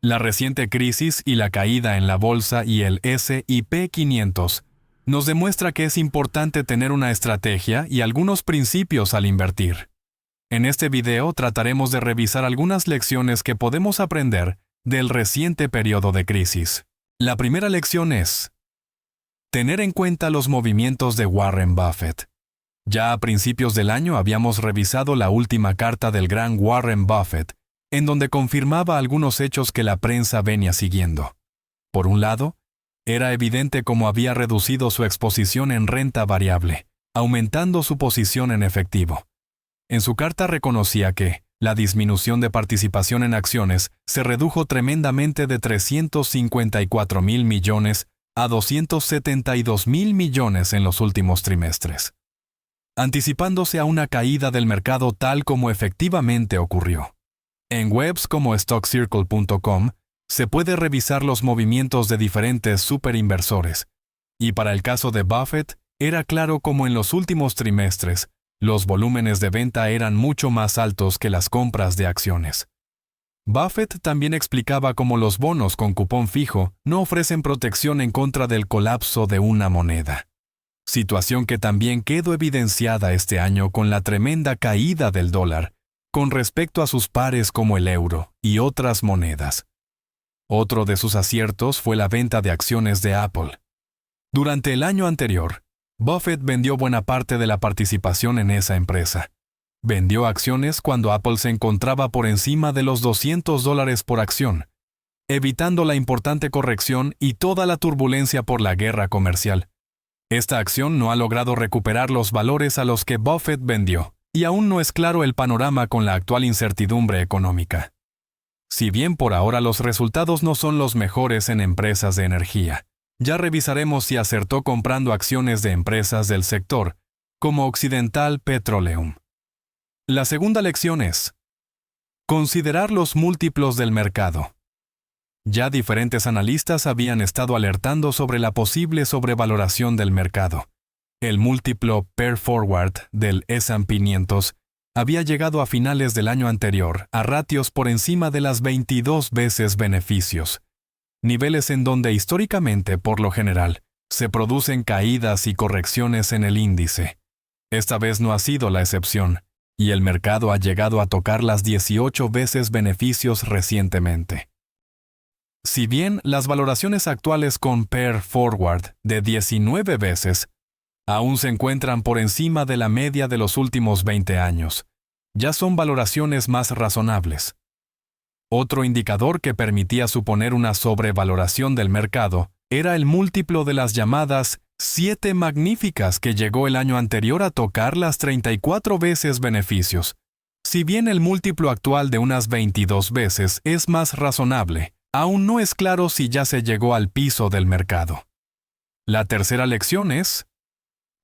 La reciente crisis y la caída en la bolsa y el S&P 500 nos demuestra que es importante tener una estrategia y algunos principios al invertir. En este video trataremos de revisar algunas lecciones que podemos aprender del reciente periodo de crisis. La primera lección es tener en cuenta los movimientos de Warren Buffett. Ya a principios del año habíamos revisado la última carta del gran Warren Buffett, en donde confirmaba algunos hechos que la prensa venía siguiendo. Por un lado, era evidente cómo había reducido su exposición en renta variable, aumentando su posición en efectivo. En su carta reconocía que la disminución de participación en acciones se redujo tremendamente de 354,000 millones a 272,000 millones en los últimos trimestres, anticipándose a una caída del mercado tal como efectivamente ocurrió. En webs como stockcircle.com se puede revisar los movimientos de diferentes superinversores, y para el caso de Buffett, era claro como en los últimos trimestres, los volúmenes de venta eran mucho más altos que las compras de acciones. Buffett también explicaba cómo los bonos con cupón fijo no ofrecen protección en contra del colapso de una moneda. Situación que también quedó evidenciada este año con la tremenda caída del dólar, con respecto a sus pares como el euro y otras monedas. Otro de sus aciertos fue la venta de acciones de Apple. Durante el año anterior, Buffett vendió buena parte de la participación en esa empresa. Vendió acciones cuando Apple se encontraba por encima de los $200 por acción, evitando la importante corrección y toda la turbulencia por la guerra comercial. Esta acción no ha logrado recuperar los valores a los que Buffett vendió, y aún no es claro el panorama con la actual incertidumbre económica. Si bien por ahora los resultados no son los mejores en empresas de energía, ya revisaremos si acertó comprando acciones de empresas del sector, como Occidental Petroleum. La segunda lección es considerar los múltiplos del mercado. Ya diferentes analistas habían estado alertando sobre la posible sobrevaloración del mercado. El múltiplo PER Forward del S&P 500 había llegado a finales del año anterior a ratios por encima de las 22 veces beneficios, niveles en donde históricamente, por lo general, se producen caídas y correcciones en el índice. Esta vez no ha sido la excepción, y el mercado ha llegado a tocar las 18 veces beneficios recientemente. Si bien las valoraciones actuales con PER Forward de 19 veces aún se encuentran por encima de la media de los últimos 20 años, ya son valoraciones más razonables. Otro indicador que permitía suponer una sobrevaloración del mercado era el múltiplo de las llamadas 7 magníficas que llegó el año anterior a tocar las 34 veces beneficios. Si bien el múltiplo actual de unas 22 veces es más razonable, aún no es claro si ya se llegó al piso del mercado. La tercera lección es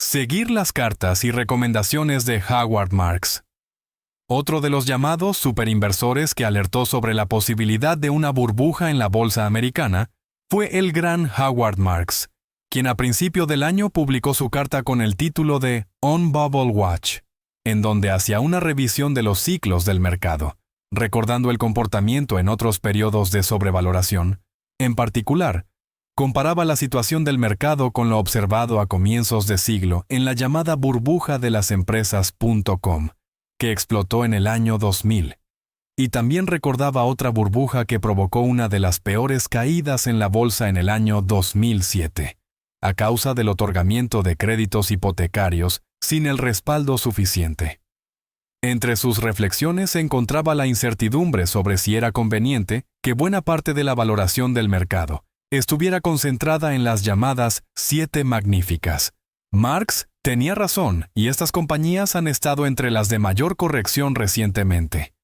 seguir las cartas y recomendaciones de Howard Marks. Otro de los llamados superinversores que alertó sobre la posibilidad de una burbuja en la bolsa americana fue el gran Howard Marks, quien a principio del año publicó su carta con el título de On Bubble Watch, en donde hacía una revisión de los ciclos del mercado, recordando el comportamiento en otros periodos de sobrevaloración. En particular, comparaba la situación del mercado con lo observado a comienzos de siglo en la llamada burbuja de las empresas.com, que explotó en el año 2000. Y también recordaba otra burbuja que provocó una de las peores caídas en la bolsa en el año 2007, a causa del otorgamiento de créditos hipotecarios sin el respaldo suficiente. Entre sus reflexiones se encontraba la incertidumbre sobre si era conveniente que buena parte de la valoración del mercado estuviera concentrada en las llamadas 7 magníficas. Marks tenía razón y estas compañías han estado entre las de mayor corrección recientemente.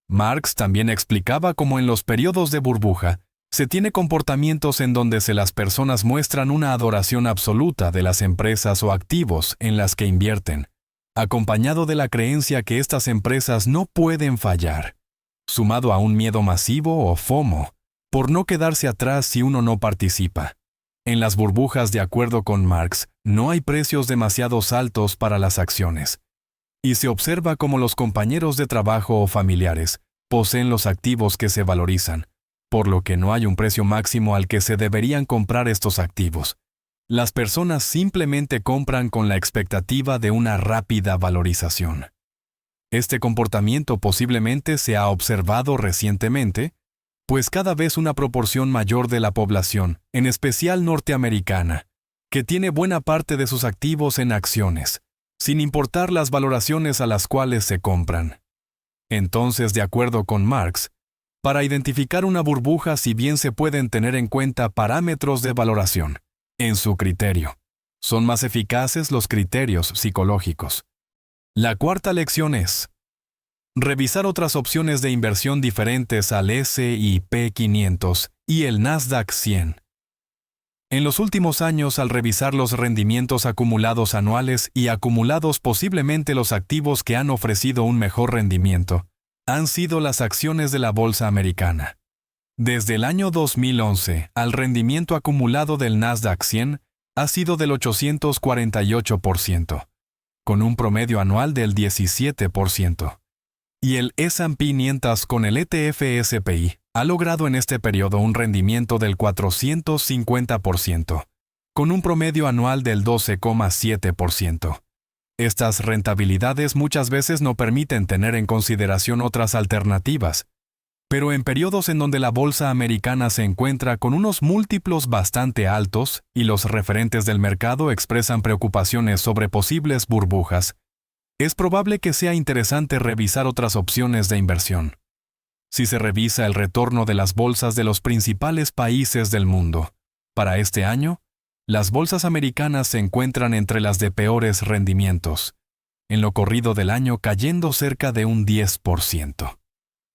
Marks también explicaba cómo en los periodos de burbuja se tiene comportamientos en donde las personas muestran una adoración absoluta de las empresas o activos en las que invierten, acompañado de la creencia que estas empresas no pueden fallar, sumado a un miedo masivo o FOMO, por no quedarse atrás si uno no participa. En las burbujas, de acuerdo con Marks, no hay precios demasiado altos para las acciones, y se observa cómo los compañeros de trabajo o familiares poseen los activos que se valorizan, por lo que no hay un precio máximo al que se deberían comprar estos activos. Las personas simplemente compran con la expectativa de una rápida valorización. Este comportamiento posiblemente se ha observado recientemente, pues cada vez una proporción mayor de la población, en especial norteamericana, que tiene buena parte de sus activos en acciones, sin importar las valoraciones a las cuales se compran. Entonces, de acuerdo con Marx, para identificar una burbuja, si bien se pueden tener en cuenta parámetros de valoración, en su criterio, son más eficaces los criterios psicológicos. La cuarta lección es revisar otras opciones de inversión diferentes al S&P 500 y el Nasdaq 100. En los últimos años, al revisar los rendimientos acumulados anuales y acumulados, posiblemente los activos que han ofrecido un mejor rendimiento han sido las acciones de la bolsa americana. Desde el año 2011, el rendimiento acumulado del Nasdaq 100 ha sido del 848%, con un promedio anual del 17%. Y el S&P 500 con el ETF SPY ha logrado en este periodo un rendimiento del 450%, con un promedio anual del 12,7%. Estas rentabilidades muchas veces no permiten tener en consideración otras alternativas, pero en periodos en donde la bolsa americana se encuentra con unos múltiplos bastante altos y los referentes del mercado expresan preocupaciones sobre posibles burbujas, es probable que sea interesante revisar otras opciones de inversión. Si se revisa el retorno de las bolsas de los principales países del mundo, para este año, las bolsas americanas se encuentran entre las de peores rendimientos, en lo corrido del año cayendo cerca de un 10%.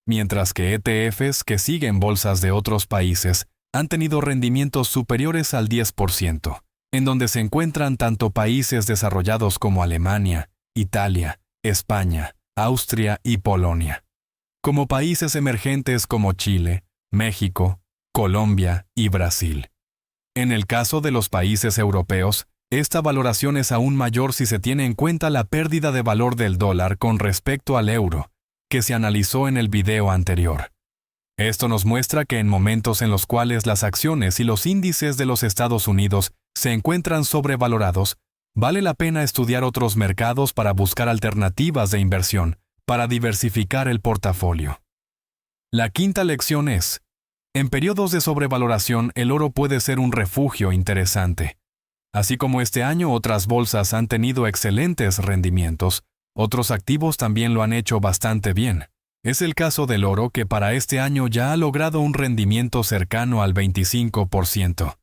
Mientras que ETFs que siguen bolsas de otros países han tenido rendimientos superiores al 10%, en donde se encuentran tanto países desarrollados como Alemania, Italia, España, Austria y Polonia, como países emergentes como Chile, México, Colombia y Brasil. En el caso de los países europeos, esta valoración es aún mayor si se tiene en cuenta la pérdida de valor del dólar con respecto al euro, que se analizó en el video anterior. Esto nos muestra que en momentos en los cuales las acciones y los índices de los Estados Unidos se encuentran sobrevalorados, vale la pena estudiar otros mercados para buscar alternativas de inversión, para diversificar el portafolio. La quinta lección es: en periodos de sobrevaloración, el oro puede ser un refugio interesante. Así como este año otras bolsas han tenido excelentes rendimientos, otros activos también lo han hecho bastante bien. Es el caso del oro, que para este año ya ha logrado un rendimiento cercano al 25%.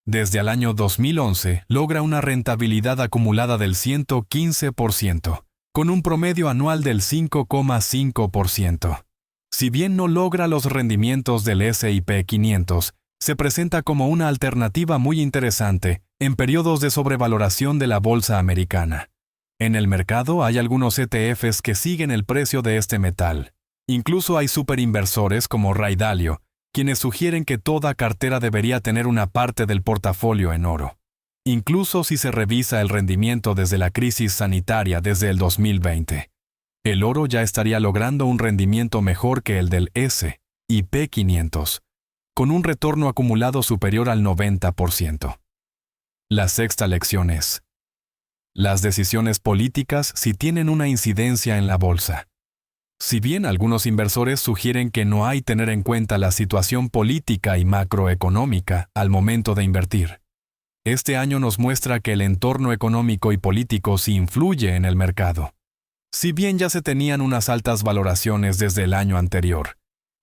Desde el año 2011 logra una rentabilidad acumulada del 115%, con un promedio anual del 5,5%. Si bien no logra los rendimientos del S&P 500, se presenta como una alternativa muy interesante en periodos de sobrevaloración de la bolsa americana. En el mercado hay algunos ETFs que siguen el precio de este metal. Incluso hay superinversores como Ray Dalio, quienes sugieren que toda cartera debería tener una parte del portafolio en oro. Incluso si se revisa el rendimiento desde la crisis sanitaria desde el 2020. El oro ya estaría logrando un rendimiento mejor que el del S&P 500, con un retorno acumulado superior al 90%. La sexta lección es: las decisiones políticas sí tienen una incidencia en la bolsa. Si bien algunos inversores sugieren que no hay tener en cuenta la situación política y macroeconómica al momento de invertir, este año nos muestra que el entorno económico y político sí influye en el mercado. Si bien ya se tenían unas altas valoraciones desde el año anterior,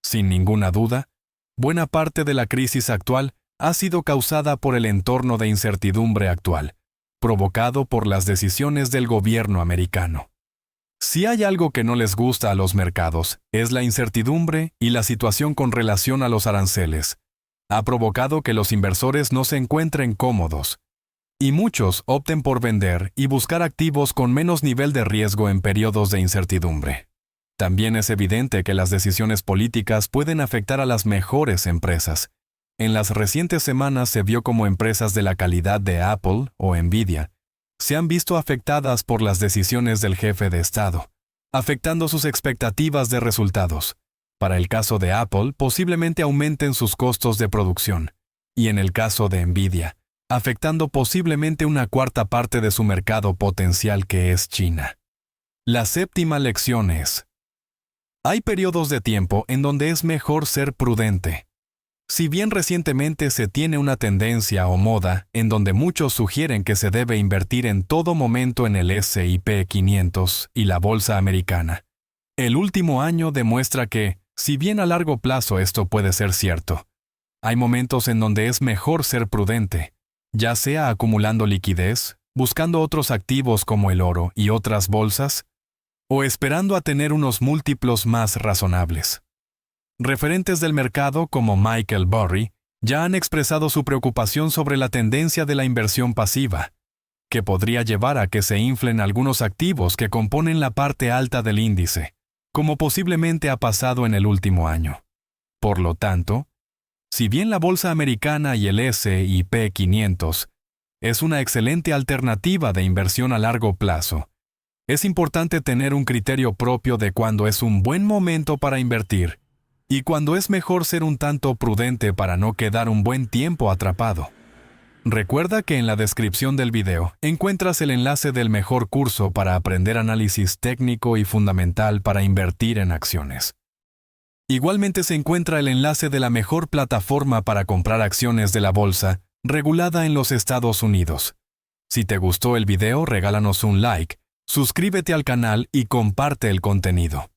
sin ninguna duda, buena parte de la crisis actual ha sido causada por el entorno de incertidumbre actual, provocado por las decisiones del gobierno americano. Si hay algo que no les gusta a los mercados, es la incertidumbre y la situación con relación a los aranceles. Ha provocado que los inversores no se encuentren cómodos, y muchos opten por vender y buscar activos con menos nivel de riesgo en periodos de incertidumbre. También es evidente que las decisiones políticas pueden afectar a las mejores empresas. En las recientes semanas se vio como empresas de la calidad de Apple o Nvidia se han visto afectadas por las decisiones del jefe de Estado, afectando sus expectativas de resultados. Para el caso de Apple, posiblemente aumenten sus costos de producción. Y en el caso de Nvidia, afectando posiblemente una cuarta parte de su mercado potencial, que es China. La séptima lección es: hay periodos de tiempo en donde es mejor ser prudente. Si bien recientemente se tiene una tendencia o moda en donde muchos sugieren que se debe invertir en todo momento en el S&P 500 y la bolsa americana, el último año demuestra que, si bien a largo plazo esto puede ser cierto, hay momentos en donde es mejor ser prudente, ya sea acumulando liquidez, buscando otros activos como el oro y otras bolsas, o esperando a tener unos múltiplos más razonables. Referentes del mercado como Michael Burry ya han expresado su preocupación sobre la tendencia de la inversión pasiva, que podría llevar a que se inflen algunos activos que componen la parte alta del índice, como posiblemente ha pasado en el último año. Por lo tanto, si bien la bolsa americana y el S&P 500 es una excelente alternativa de inversión a largo plazo, es importante tener un criterio propio de cuándo es un buen momento para invertir y cuándo es mejor ser un tanto prudente para no quedar un buen tiempo atrapado. Recuerda que en la descripción del video encuentras el enlace del mejor curso para aprender análisis técnico y fundamental para invertir en acciones. Igualmente se encuentra el enlace de la mejor plataforma para comprar acciones de la bolsa, regulada en los Estados Unidos. Si te gustó el video, regálanos un like, suscríbete al canal y comparte el contenido.